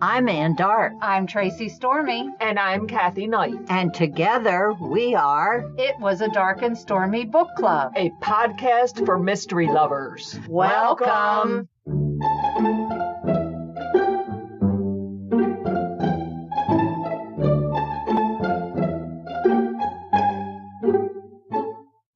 I'm Ann Dart. I'm Tracy Stormy. And I'm Kathy Knight. And together we are It Was a Dark and Stormy Book Club, a podcast for mystery lovers. Welcome.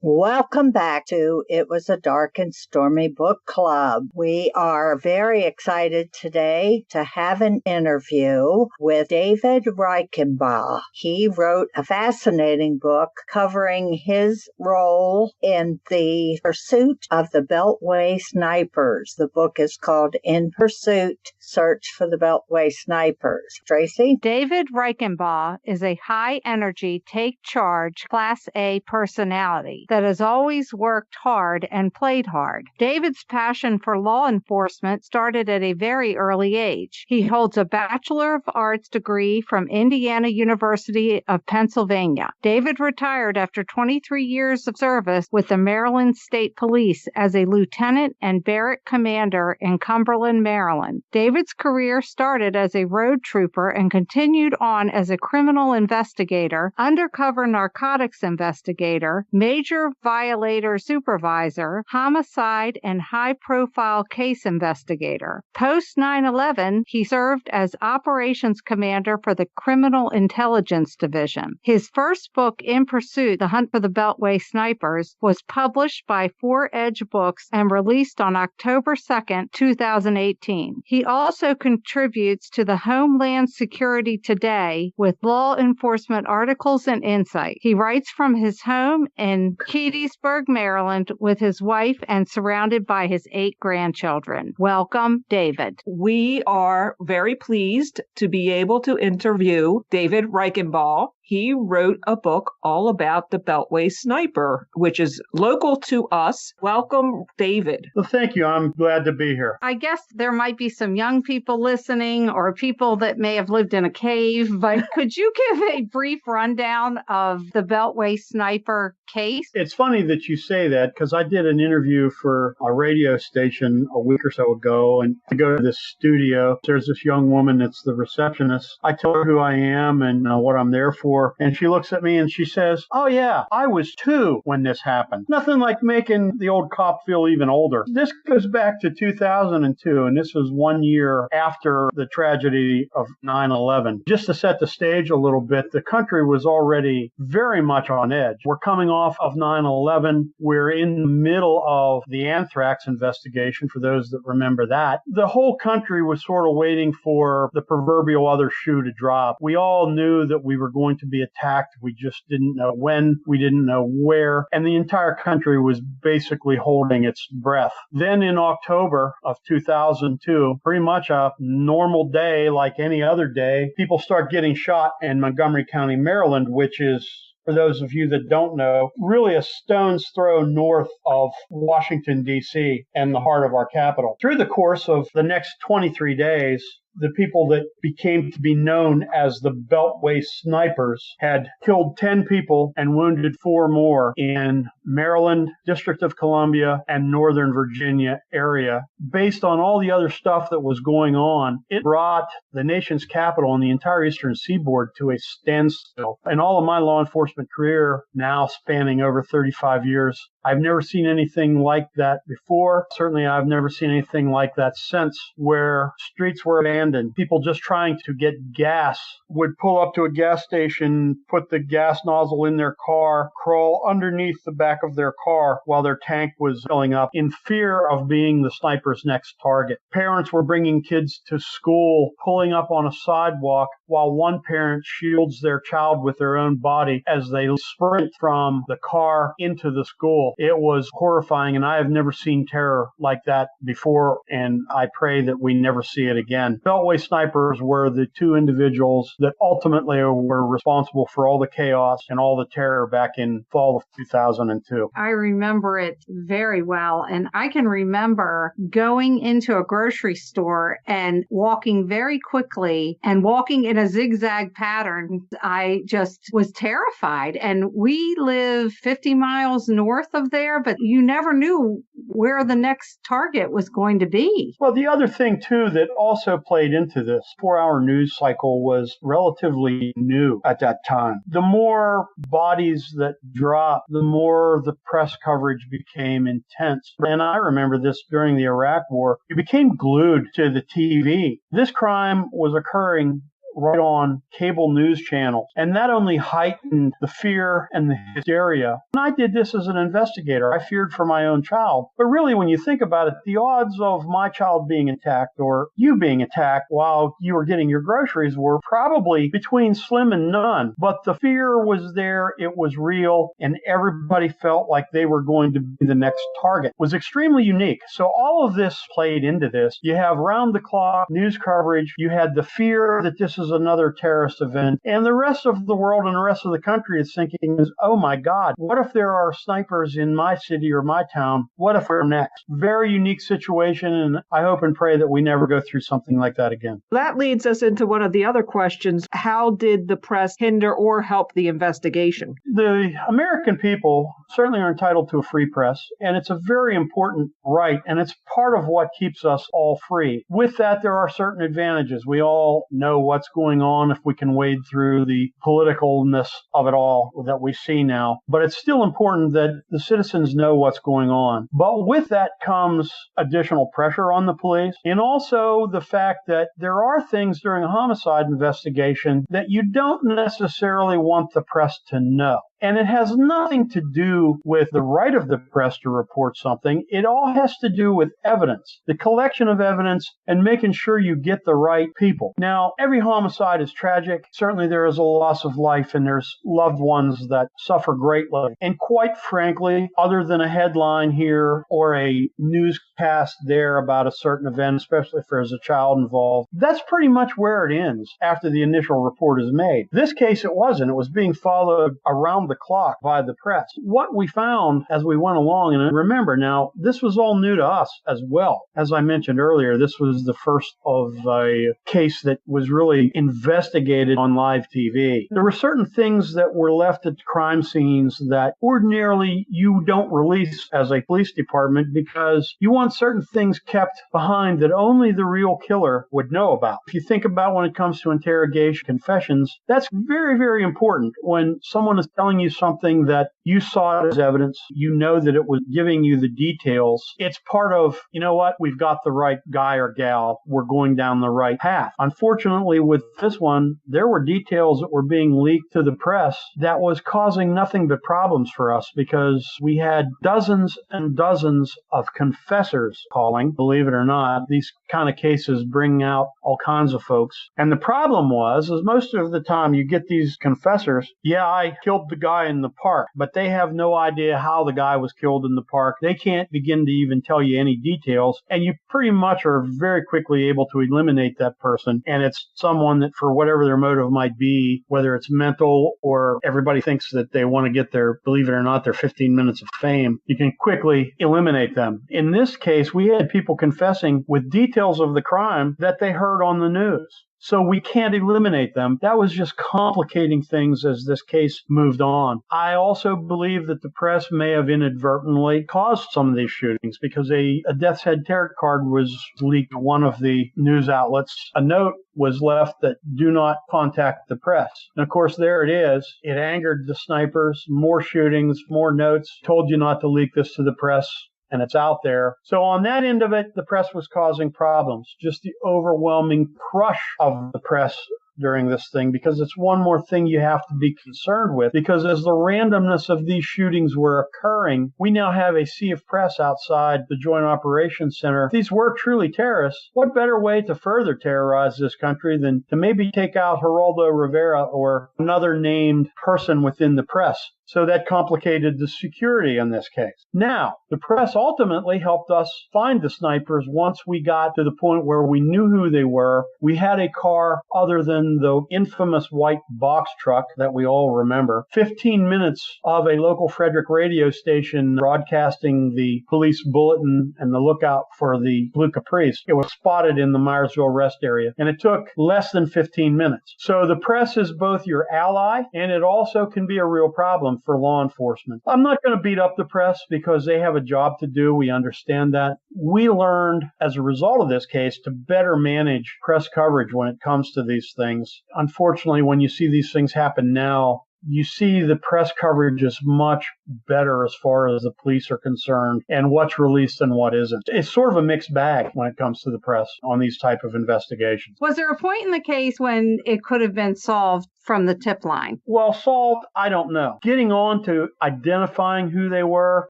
Welcome back to It Was a Dark and Stormy Book Club. We are very excited today to have an interview with David Reichenbaugh. He wrote a fascinating book covering his role in the pursuit of the Beltway snipers. The book is called In Pursuit, Search for the Beltway Snipers. Tracy? David Reichenbaugh is a high-energy, take-charge, Class A personality that has always worked hard and played hard. David's passion for law enforcement started at a very early age. He holds a Bachelor of Arts degree from Indiana University of Pennsylvania. David retired after 23 years of service with the Maryland State Police as a lieutenant and barrack commander in Cumberland, Maryland. David's career started as a road trooper and continued on as a criminal investigator, undercover narcotics investigator, major violator supervisor, homicide, and high-profile case investigator. Post 9/11, he served as operations commander for the Criminal Intelligence Division. His first book, In Pursuit, The Hunt for the Beltway Snipers, was published by Four Edge Books and released on October 2nd, 2018. He also contributes to the Homeland Security Today with law enforcement articles and insight. He writes from his home in Keedysburg, Maryland, with his wife and surrounded by his 8 grandchildren. Welcome, David. We are very pleased to be able to interview David Reichenbaugh. He wrote a book all about the Beltway sniper, which is local to us. Welcome, David. Well, thank you. I'm glad to be here. I guess there might be some young people listening or people that may have lived in a cave, but could you give a brief rundown of the Beltway sniper case? It's funny that you say that because I did an interview for a radio station a week or so ago, and I go to this studio. There's this young woman that's the receptionist. I tell her who I am and what I'm there for. And she looks at me and she says, "Oh yeah, I was 2 when this happened." Nothing like making the old cop feel even older. This goes back to 2002, and this was 1 year after the tragedy of 9/11. Just to set the stage a little bit, the country was already very much on edge. We're coming off of 9/11. We're in the middle of the anthrax investigation, for those that remember that. The whole country was sort of waiting for the proverbial other shoe to drop. We all knew that we were going to be attacked. We just didn't know when, we didn't know where, and the entire country was basically holding its breath. Then in October of 2002, pretty much a normal day like any other day, people start getting shot in Montgomery County, Maryland, which is, for those of you that don't know, really a stone's throw north of Washington, D.C. and the heart of our capital. Through the course of the next 23 days, the people that became to be known as the Beltway snipers had killed 10 people and wounded 4 more in Maryland, District of Columbia, and Northern Virginia area. Based on all the other stuff that was going on, it brought the nation's capital and the entire eastern seaboard to a standstill. In all of my law enforcement career, now spanning over 35 years, I've never seen anything like that before. Certainly, I've never seen anything like that since, where streets were abandoned. People just trying to get gas would pull up to a gas station, put the gas nozzle in their car, crawl underneath the back of their car while their tank was filling up in fear of being the sniper's next target. Parents were bringing kids to school, pulling up on a sidewalk while one parent shields their child with their own body as they sprint from the car into the school. It was horrifying, and I have never seen terror like that before, and I pray that we never see it again. Beltway snipers were the 2 individuals that ultimately were responsible for all the chaos and all the terror back in fall of 2002. I remember it very well, and I can remember going into a grocery store and walking very quickly and walking in a zigzag pattern. I just was terrified, and we live 50 miles north of there, but you never knew where the next target was going to be. Well, the other thing, too, that also played into this 4-hour news cycle was relatively new at that time. The more bodies that dropped, the more the press coverage became intense. And I remember this during the Iraq War. You became glued to the TV. This crime was occurring right on cable news channels. And that only heightened the fear and the hysteria. And I did this as an investigator. I feared for my own child. But really, when you think about it, the odds of my child being attacked or you being attacked while you were getting your groceries were probably between slim and none. But the fear was there. It was real. And everybody felt like they were going to be the next target. It was extremely unique. So all of this played into this. You have round-the-clock news coverage. You had the fear that this is another terrorist event. And the rest of the world and the rest of the country is thinking, oh my God, what if there are snipers in my city or my town? What if we're next? Very unique situation, and I hope and pray that we never go through something like that again. That leads us into one of the other questions. How did the press hinder or help the investigation? The American people certainly are entitled to a free press, and it's a very important right, and it's part of what keeps us all free. With that, there are certain advantages. We all know what's going on if we can wade through the politicalness of it all that we see now. But it's still important that the citizens know what's going on. But with that comes additional pressure on the police, and also the fact that there are things during a homicide investigation that you don't necessarily want the press to know. And it has nothing to do with the right of the press to report something. It all has to do with evidence, the collection of evidence, and making sure you get the right people. Now, every homicide is tragic. Certainly there is a loss of life, and there's loved ones that suffer greatly. And quite frankly, other than a headline here or a newscast there about a certain event, especially if there's a child involved, that's pretty much where it ends after the initial report is made. This case, it wasn't. It was being followed around the clock by the press. What we found as we went along, and remember now, this was all new to us as well. As I mentioned earlier, this was the first of a case that was really investigated on live TV. There were certain things that were left at crime scenes that ordinarily you don't release as a police department because you want certain things kept behind that only the real killer would know about. If you think about when it comes to interrogation confessions, that's very, very important. When someone is telling you something that you saw as evidence, you know that it was giving you the details. It's part of, you know what, we've got the right guy or gal. We're going down the right path. Unfortunately, with this one, there were details that were being leaked to the press that was causing nothing but problems for us because we had dozens and dozens of confessors calling. Believe it or not, these kind of cases bring out all kinds of folks. And the problem was, is most of the time you get these confessors, yeah, I killed the guy in the park, but they have no idea how the guy was killed in the park. They can't begin to even tell you any details, and you pretty much are very quickly able to eliminate that person. And it's someone that, for whatever their motive might be, whether it's mental or everybody thinks that they want to get their, believe it or not, their 15 minutes of fame, you can quickly eliminate them. In this case, we had people confessing with details of the crime that they heard on the news. So we can't eliminate them. That was just complicating things as this case moved on. I also believe that the press may have inadvertently caused some of these shootings because a Death's Head tarot card was leaked to one of the news outlets. A note was left that do not contact the press. And of course, there it is. It angered the snipers. More shootings, more notes. Told you not to leak this to the press. And it's out there. So on that end of it, the press was causing problems. Just the overwhelming crush of the press during this thing, because it's one more thing you have to be concerned with, because as the randomness of these shootings were occurring, we now have a sea of press outside the Joint Operations Center. If these were truly terrorists, what better way to further terrorize this country than to maybe take out Geraldo Rivera or another named person within the press? So that complicated the security in this case. Now, the press ultimately helped us find the snipers once we got to the point where we knew who they were. We had a car other than in the infamous white box truck that we all remember. 15 minutes of a local Frederick radio station broadcasting the police bulletin and the lookout for the Blue Caprice. It was spotted in the Myersville rest area, and it took less than 15 minutes. So the press is both your ally, and it also can be a real problem for law enforcement. I'm not going to beat up the press because they have a job to do. We understand that. We learned as a result of this case to better manage press coverage when it comes to these things. Unfortunately, when you see these things happen now, you see the press coverage is much better as far as the police are concerned and what's released and what isn't. It's sort of a mixed bag when it comes to the press on these type of investigations. Was there a point in the case when it could have been solved from the tip line? Well, solved, I don't know. Getting on to identifying who they were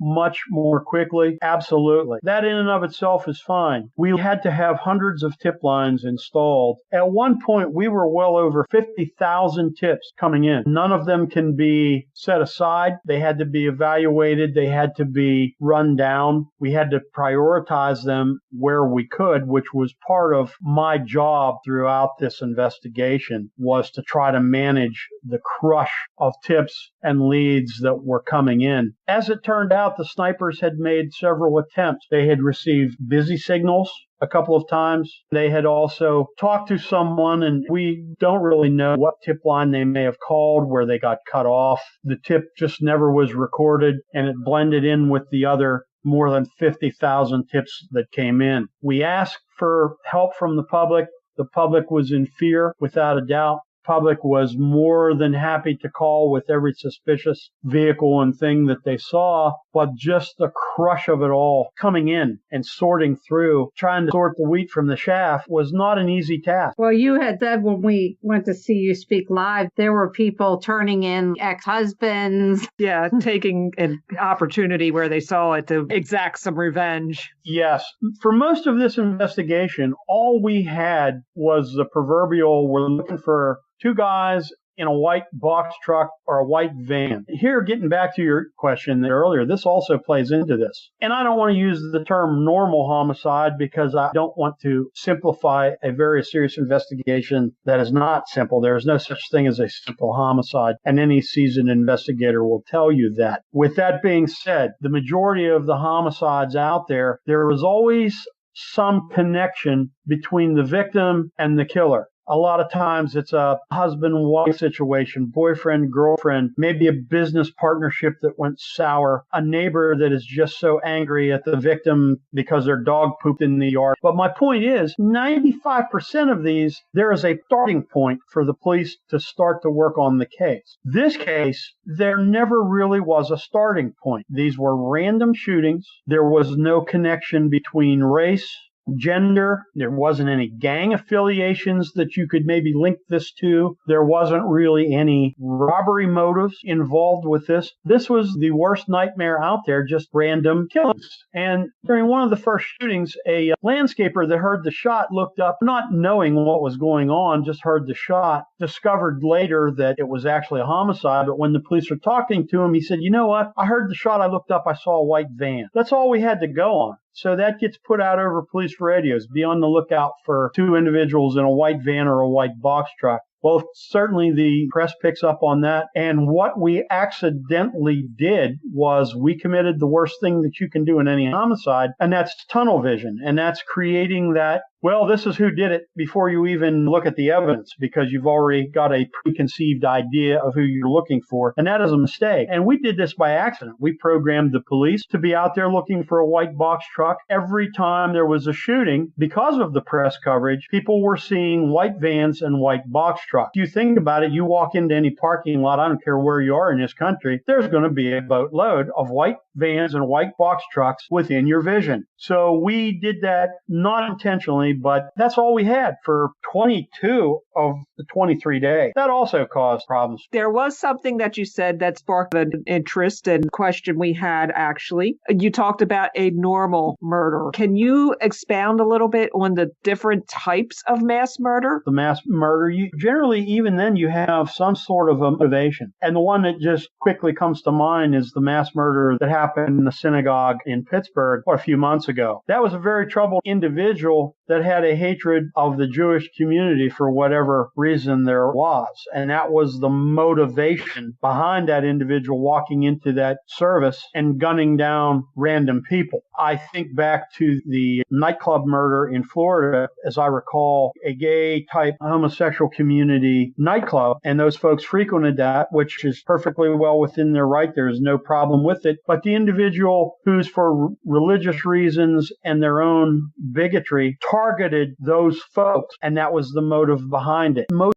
much more quickly, absolutely. That in and of itself is fine. We had to have hundreds of tip lines installed. At one point, we were well over 50,000 tips coming in. None of them can be set aside. They had to be evaluated. They had to be run down. We had to prioritize them where we could, which was part of my job throughout this investigation, was to try to manage the crush of tips and leads that were coming in. As it turned out, the snipers had made several attempts. They had received busy signals a couple of times. They had also talked to someone, and we don't really know what tip line they may have called, where they got cut off. The tip just never was recorded, and it blended in with the other more than 50,000 tips that came in. We asked for help from the public. The public was in fear, without a doubt. Public was more than happy to call with every suspicious vehicle and thing that they saw, but just the crush of it all coming in and sorting through, trying to sort the wheat from the chaff was not an easy task. Well, you had said when we went to see you speak live, there were people turning in ex-husbands. Yeah, taking an opportunity where they saw it to exact some revenge. Yes. For most of this investigation, all we had was the proverbial, we're looking for two guys in a white box truck or a white van. Here, getting back to your question earlier, this also plays into this. And I don't want to use the term normal homicide because I don't want to simplify a very serious investigation that is not simple. There is no such thing as a simple homicide, and any seasoned investigator will tell you that. With that being said, the majority of the homicides out there, there is always some connection between the victim and the killer. A lot of times it's a husband-wife situation, boyfriend, girlfriend, maybe a business partnership that went sour, a neighbor that is just so angry at the victim because their dog pooped in the yard. But my point is, 95% of these, there is a starting point for the police to start to work on the case. This case, there never really was a starting point. These were random shootings. There was no connection between race, gender. There wasn't any gang affiliations that you could maybe link this to. There wasn't really any robbery motives involved with this. This was the worst nightmare out there, just random killings. And during one of the first shootings, a landscaper that heard the shot looked up, not knowing what was going on, just heard the shot, discovered later that it was actually a homicide. But when the police were talking to him, he said, "You know what? I heard the shot. I looked up. I saw a white van." That's all we had to go on. So that gets put out over police radios. Be on the lookout for two individuals in a white van or a white box truck. Well, certainly the press picks up on that. And what we accidentally did was we committed the worst thing that you can do in any homicide, and that's tunnel vision. And that's creating that, well, this is who did it before you even look at the evidence, because you've already got a preconceived idea of who you're looking for. And that is a mistake. And we did this by accident. We programmed the police to be out there looking for a white box truck. Every time there was a shooting, because of the press coverage, people were seeing white vans and white box trucks. You think about it, you walk into any parking lot, I don't care where you are in this country, there's going to be a boatload of white vans and white box trucks within your vision. So we did that not intentionally, but that's all we had for 22 of the 23 days. That also caused problems. There was something that you said that sparked an interest and question we had, actually. You talked about a normal murder. Can you expound a little bit on the different types of mass murder? The mass murder, you generally, even then, you have some sort of a motivation. And the one that just quickly comes to mind is the mass murder that happened happened in the synagogue in Pittsburgh a few months ago. That was a very troubled individual that had a hatred of the Jewish community for whatever reason there was. And that was the motivation behind that individual walking into that service and gunning down random people. I think back to the nightclub murder in Florida, as I recall, a gay type homosexual community nightclub, and those folks frequented that, which is perfectly well within their right. There's no problem with it. But the individual who's for religious reasons and their own bigotry targeted those folks, and that was the motive behind it. Most